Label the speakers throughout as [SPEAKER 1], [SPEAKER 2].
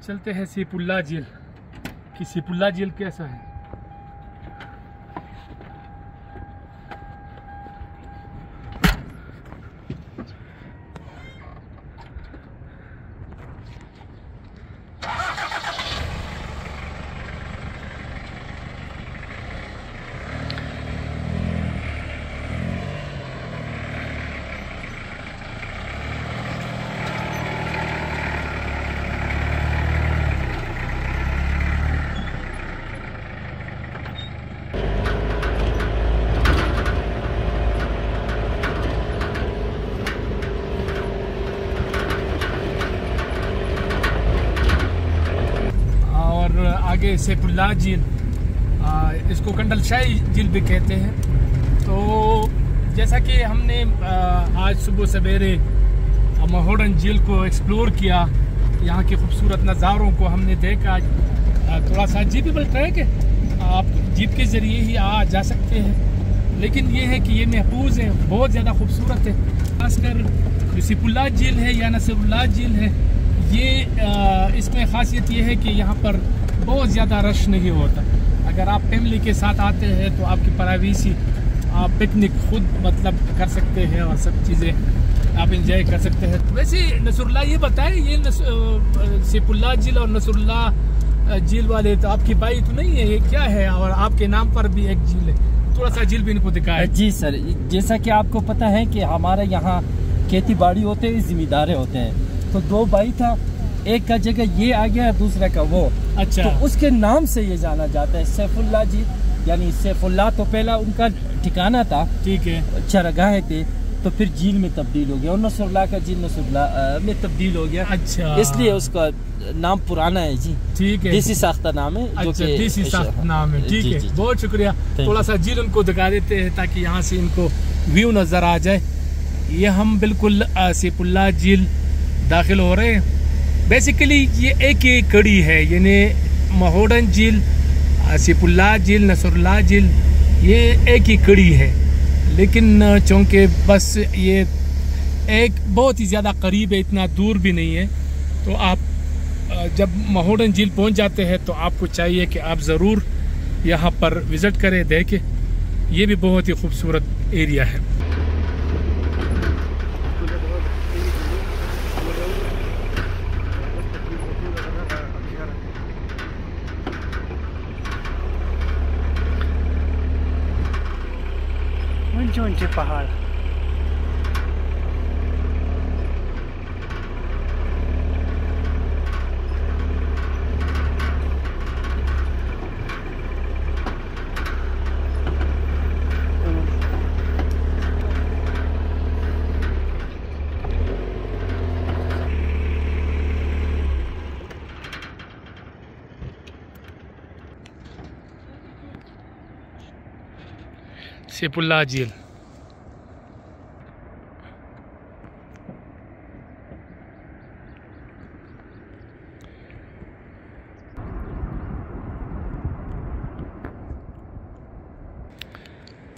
[SPEAKER 1] चलते हैं सैफुल्लाह झील कि सैफुल्लाह झील कैसा है। आगे सैफुल्लाह झील, इसको कंडलशाही झील भी कहते हैं। तो जैसा कि हमने आज सुबह सवेरे महोडन झील को एक्सप्लोर किया, यहाँ के खूबसूरत नज़ारों को हमने देखा। थोड़ा सा जीपेबल ट्रैक है, आप जीप के ज़रिए ही आ जा सकते हैं, लेकिन ये है कि ये महफूज है, बहुत ज़्यादा खूबसूरत है। खासकर जो सैफुल्लाह झील है या नसरुल्लाह झील है, ये इसमें ख़ासियत ये है कि यहाँ पर बहुत ज़्यादा रश नहीं होता। अगर आप फैमिली के साथ आते हैं तो आपकी प्राइवेसी, आप पिकनिक खुद मतलब कर सकते हैं और सब चीज़ें आप इंजॉय कर सकते हैं। वैसे नसरुल्लाह ये बताएं, ये सैफुल्लाह झील और नसरुल्लाह झील वाले तो आपकी बाई तो नहीं है, ये क्या है? और आपके नाम पर भी एक झील है, थोड़ा सा झील भी इनको दिखाएं।
[SPEAKER 2] जी सर, जैसा कि आपको पता है कि हमारे यहाँ खेती बाड़ी होते हैं, जिम्मेदारे होते हैं। तो दो भाई था, एक का जगह ये आ गया, दूसरा का वो।
[SPEAKER 1] अच्छा,
[SPEAKER 2] तो उसके नाम से ये जाना जाता है सैफुल्लाह जी, यानी सैफुल्लाह तो पहला उनका ठिकाना था, ठीक है, चरगाह थे, तो फिर झील में तब्दील हो गया और नसरुल्लाह का झील नसरुल्लाह में तब्दील हो गया।
[SPEAKER 1] अच्छा,
[SPEAKER 2] इसलिए उसका नाम पुराना है जी, ठीक है, देसी साख्ता नाम है।
[SPEAKER 1] अच्छा, देसी साख्ता नाम है, ठीक है, बहुत शुक्रिया। थोड़ा सा झील उनको दिखा देते हैं ताकि यहाँ से इनको व्यू नजर आ जाए। ये हम बिल्कुल सैफुल्लाह झील दाखिल हो रहे हैं। बेसिकली ये एक ही कड़ी है, यानी महोडन झील, सैफुल्लाह झील, नसरुल्लाह झील, ये एक ही कड़ी है। लेकिन चूँकि बस ये एक बहुत ही ज़्यादा करीब है, इतना दूर भी नहीं है। तो आप जब महोडन झील पहुंच जाते हैं तो आपको चाहिए कि आप ज़रूर यहाँ पर विज़िट करें, देखें। ये भी बहुत ही खूबसूरत एरिया है।
[SPEAKER 3] ऊंचे पहाड़,
[SPEAKER 1] सैफुल्लाह झील।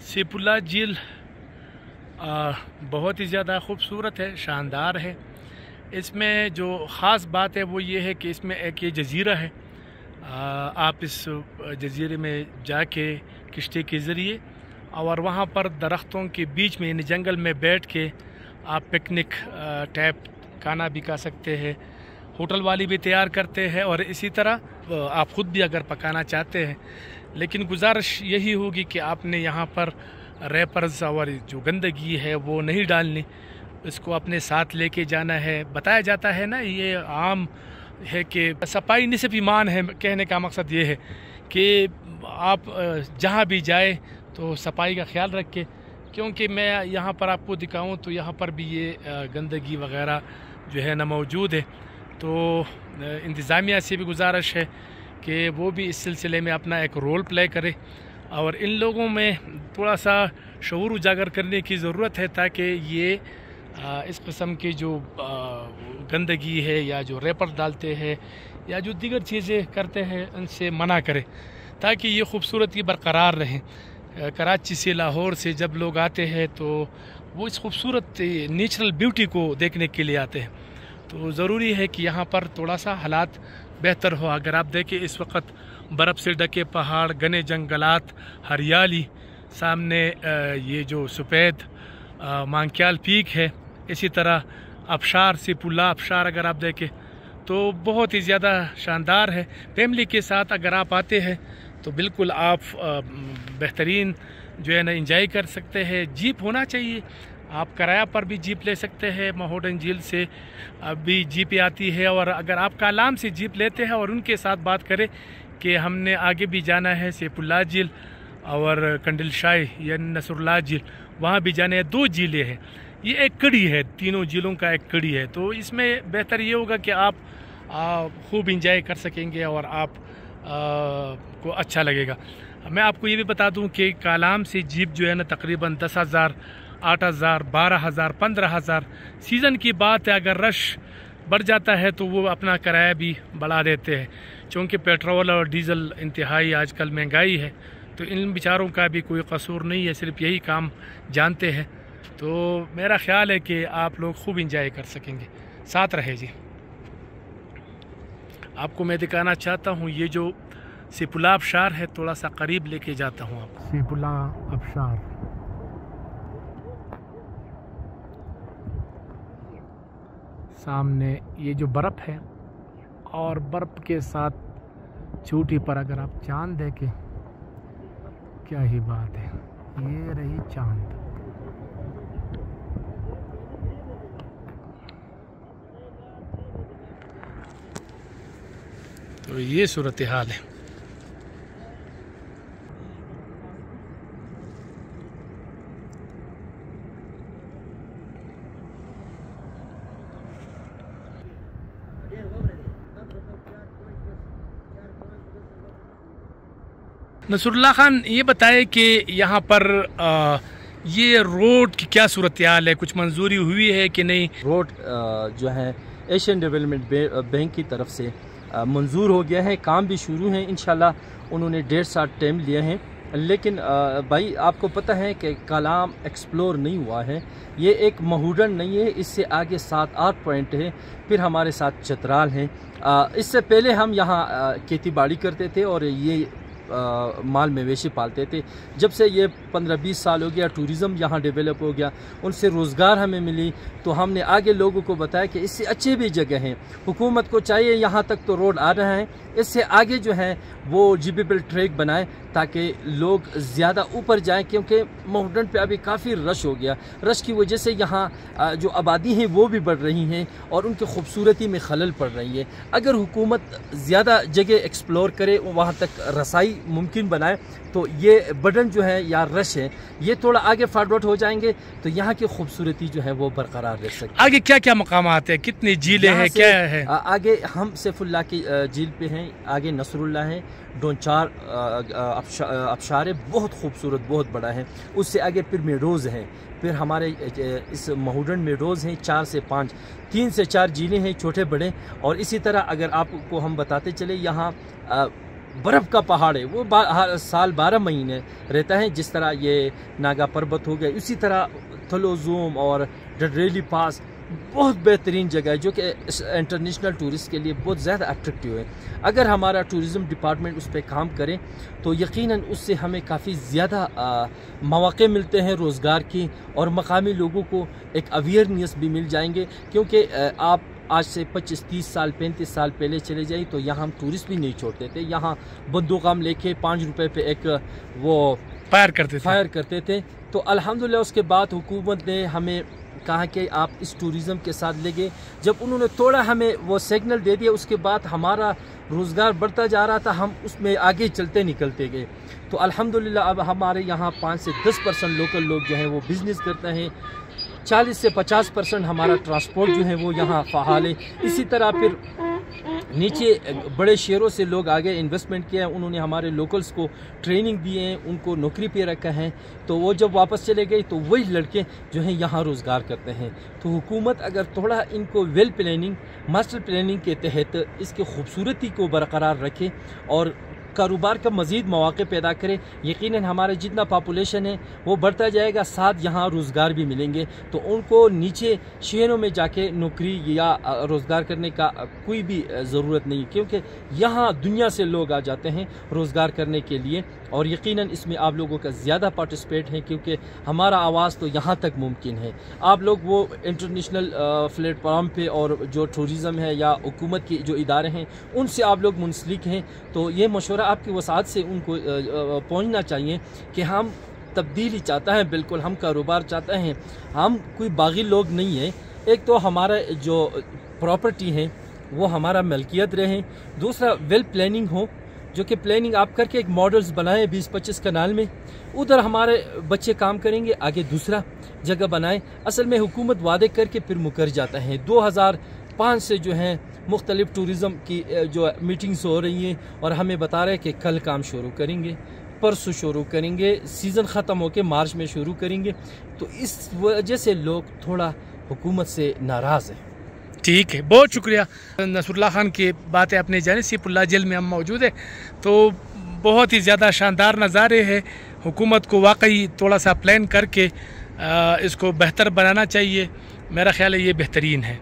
[SPEAKER 1] सैफुल्लाह झील बहुत ही ज़्यादा खूबसूरत है, शानदार है। इसमें जो ख़ास बात है वो ये है कि इसमें एक ये जज़ीरा है। आप इस जज़ीरे में जाके किश्ती के ज़रिए और वहाँ पर दरख्तों के बीच में, यानी जंगल में बैठ के आप पिकनिक टाइप खाना भी खा सकते हैं। होटल वाली भी तैयार करते हैं और इसी तरह आप ख़ुद भी अगर पकाना चाहते हैं। लेकिन गुजारिश यही होगी कि आपने यहाँ पर रैपर्स और जो गंदगी है वो नहीं डालनी, इसको अपने साथ लेके जाना है। बताया जाता है ना, ये आम है कि सफाई निस्फ़ ईमान है। कहने का मकसद ये है कि आप जहाँ भी जाए तो सफाई का ख्याल रखें। क्योंकि मैं यहाँ पर आपको दिखाऊं तो यहाँ पर भी ये गंदगी वगैरह जो है ना मौजूद है। तो इंतज़ामिया से भी गुजारिश है कि वो भी इस सिलसिले में अपना एक रोल प्ले करे और इन लोगों में थोड़ा सा शऊर उजागर करने की ज़रूरत है, ताकि ये इस किस्म की जो गंदगी है या जो रैपर डालते हैं या जो दीगर चीज़ें करते हैं उनसे मना करें, ताकि ये खूबसूरती बरकरार रहे। कराची से, लाहौर से जब लोग आते हैं तो वो इस खूबसूरत नेचुरल ब्यूटी को देखने के लिए आते हैं। तो ज़रूरी है कि यहाँ पर थोड़ा सा हालात बेहतर हो। अगर आप देखें इस वक्त बर्फ़ से ढके पहाड़, घने जंगलात, हरियाली, सामने ये जो सफ़ेद मांग्याल पीक है, इसी तरह आबशार सिपुल्ला आबशार अगर आप देखें तो बहुत ही ज़्यादा शानदार है। फैमिली के साथ अगर आप आते हैं तो बिल्कुल आप बेहतरीन जो है ना इंजॉय कर सकते हैं। जीप होना चाहिए, आप किराया पर भी जीप ले सकते हैं। महोडन झील से अभी जीप आती है, और अगर आप कालाम से जीप लेते हैं और उनके साथ बात करें कि हमने आगे भी जाना है सैफुल्ला झील और कंडिल शाही या नसरुल्लाह झील, वहाँ भी जाने हैं। 2 झीलें हैं, ये एक कड़ी है, तीनों झीलों का एक कड़ी है। तो इसमें बेहतर ये होगा कि आप खूब इंजॉय कर सकेंगे और आप को अच्छा लगेगा। मैं आपको ये भी बता दूं कि कालाम से जीप जो है ना तकरीबन 10,000, 8,000, 12,000, 15,000 सीज़न की बात है। अगर रश बढ़ जाता है तो वो अपना किराया भी बढ़ा देते हैं, क्योंकि पेट्रोल और डीज़ल इंतहाई आजकल महंगाई है। तो इन बेचारों का भी कोई कसूर नहीं है, सिर्फ यही काम जानते हैं। तो मेरा ख़्याल है कि आप लोग खूब इंजॉय कर सकेंगे। साथ रहे जी। आपको मैं दिखाना चाहता हूँ ये जो सैफुल्ला आबशार है, थोड़ा सा करीब लेके जाता हूँ आपको। सैफुल्ला आबशार सामने ये जो बर्फ़ है, और बर्फ़ के साथ चोटी पर अगर आप चांद देखें, क्या ही बात है। ये रही चांद। तो ये सूरत हाल है। नसरुल्लाह खान, ये बताए कि यहाँ पर ये रोड की क्या सूरत हाल है, कुछ मंजूरी हुई है कि नहीं?
[SPEAKER 2] रोड जो है एशियन डेवलपमेंट बैंक की तरफ से मंजूर हो गया है, काम भी शुरू है इंशाल्लाह। उन्होंने 1.5 साल टाइम लिए हैं, लेकिन भाई आपको पता है कि कालाम एक्सप्लोर नहीं हुआ है। ये एक महुडन नहीं है, इससे आगे 7-8 पॉइंट है। फिर हमारे साथ चतराल हैं। इससे पहले हम यहाँ खेती बाड़ी करते थे और ये माल मवेशी पालते थे। जब से ये 15-20 साल हो गया, टूरिज़्म यहाँ डेवलप हो गया, उनसे रोज़गार हमें मिली, तो हमने आगे लोगों को बताया कि इससे अच्छी भी जगह हैं। हुकूमत को चाहिए, यहाँ तक तो रोड आ रहा है, इससे आगे जो है वो जीपीएल ट्रैक बनाए ताकि लोग ज़्यादा ऊपर जाएं, क्योंकि महुडन पे अभी काफ़ी रश हो गया। रश की वजह से यहाँ जो आबादी है वो भी बढ़ रही हैं और उनकी खूबसूरती में खलल पड़ रही है। अगर हुकूमत ज़्यादा जगह एक्सप्लोर करे, वहाँ तक रसाई मुमकिन बनाए, तो ये बर्डन जो है या रश है ये थोड़ा आगे फॉरवर्ड हो जाएंगे, तो यहाँ की खूबसूरती जो है वो बरकरार रह सकती है।
[SPEAKER 1] आगे क्या क्या मकामात है, कितनी झीलें हैं, क्या है?
[SPEAKER 2] आगे हम सैफुल्ला की झील पे हैं, आगे नसरुल्ला है, डोंचार आबशार है, बहुत खूबसूरत, बहुत बड़ा है। उससे आगे फिर मेडोज़ हैं, फिर हमारे इस महुडन मेडोज़ हैं 4 से 5, 3 से 4 झीलें हैं छोटे बड़े। और इसी तरह अगर आपको हम बताते चले, यहाँ बर्फ़ का पहाड़ है, वो साल 12 महीने रहता है। जिस तरह ये नागा पर्वत हो गया, इसी तरह थलोजूम और डडरेली पास बहुत बेहतरीन जगह है, जो कि इंटरनेशनल टूरिस्ट के लिए बहुत ज़्यादा अट्रैक्टिव है। अगर हमारा टूरिज़म डिपार्टमेंट उस पर काम करे तो यकीनन उससे हमें काफ़ी ज़्यादा मौक़े मिलते हैं रोज़गार की, और मकामी लोगों को एक अवेयरनेस भी मिल जाएंगे। क्योंकि आप आज से 25-30 साल 35 साल पहले चले जाइए तो यहाँ हम टूरिस्ट भी नहीं छोड़ते थे। यहाँ बंदूक हम लेके 5 रुपए पे एक वो फायर करते थे। तो अल्हम्दुलिल्लाह उसके बाद हुकूमत ने हमें कहा कि आप इस टूरिज़म के साथ लगे। जब उन्होंने थोड़ा हमें वो सिग्नल दे दिया, उसके बाद हमारा रोज़गार बढ़ता जा रहा था, हम उसमें आगे चलते निकलते गए। तो अल्हम्दुलिल्लाह अब हमारे यहाँ 5 से 10% लोकल लोग जो हैं वो बिज़नेस करते हैं, 40 से 50% हमारा ट्रांसपोर्ट जो है वो यहाँ फ़ाल है। इसी तरह फिर नीचे बड़े शहरों से लोग आगे इन्वेस्टमेंट किया है, उन्होंने हमारे लोकल्स को ट्रेनिंग दिए हैं, उनको नौकरी पे रखा है। तो वो जब वापस चले गए तो वही लड़के जो हैं यहाँ रोज़गार करते हैं। तो हुकूमत अगर थोड़ा इनको वेल प्लानिंग, मास्टर प्लानिंग के तहत इसकी खूबसूरती को बरकरार रखे और कारोबार का मज़ीद मौक़े पैदा करें। यकीनन हमारा जितना पॉपुलेशन है वो बढ़ता जाएगा, साथ यहाँ रोज़गार भी मिलेंगे, तो उनको नीचे शहरों में जाके नौकरी या रोज़गार करने का कोई भी ज़रूरत नहीं, क्योंकि यहाँ दुनिया से लोग आ जाते हैं रोज़गार करने के लिए। और यकीनन इसमें आप लोगों का ज़्यादा पार्टिसिपेट है, क्योंकि हमारा आवाज़ तो यहाँ तक मुमकिन है। आप लोग वो इंटरनेशनल प्लेटफॉर्म पे और जो टूरिज़म है या हुकूमत के जो इदारे हैं उनसे आप लोग मुंसलिक हैं, तो ये मशवरा आपकी वसात से उनको पहुँचना चाहिए कि हम तब्दीली चाहता है, बिल्कुल हम कारोबार चाहते हैं, हम कोई बागी लोग नहीं हैं। एक तो हमारा जो प्रॉपर्टी है वो हमारा मलकियत रहे, दूसरा वेल प्लानिंग हो, जो कि प्लानिंग आप करके एक मॉडल्स बनाएं 20-25 कनाल में, उधर हमारे बच्चे काम करेंगे, आगे दूसरा जगह बनाएं। असल में हुकूमत वादे करके फिर मुकर जाता है। 2005 से जो है मुख्तलिफ टूरिज़म की जो मीटिंग्स हो रही हैं और हमें बता रहे हैं कि कल काम शुरू करेंगे, परसों शुरू करेंगे, सीज़न ख़त्म होकर मार्च में शुरू करेंगे। तो इस वजह से लोग थोड़ा हुकूमत से नाराज़ हैं।
[SPEAKER 1] ठीक है, बहुत शुक्रिया नसरुल्लाह खान की बातें अपने जाने। सैफुल्लाह जेल में हम मौजूद है, तो बहुत ही ज़्यादा शानदार नज़ारे हैं। हुकूमत को वाकई थोड़ा सा प्लान करके इसको बेहतर बनाना चाहिए। मेरा ख्याल है ये बेहतरीन है।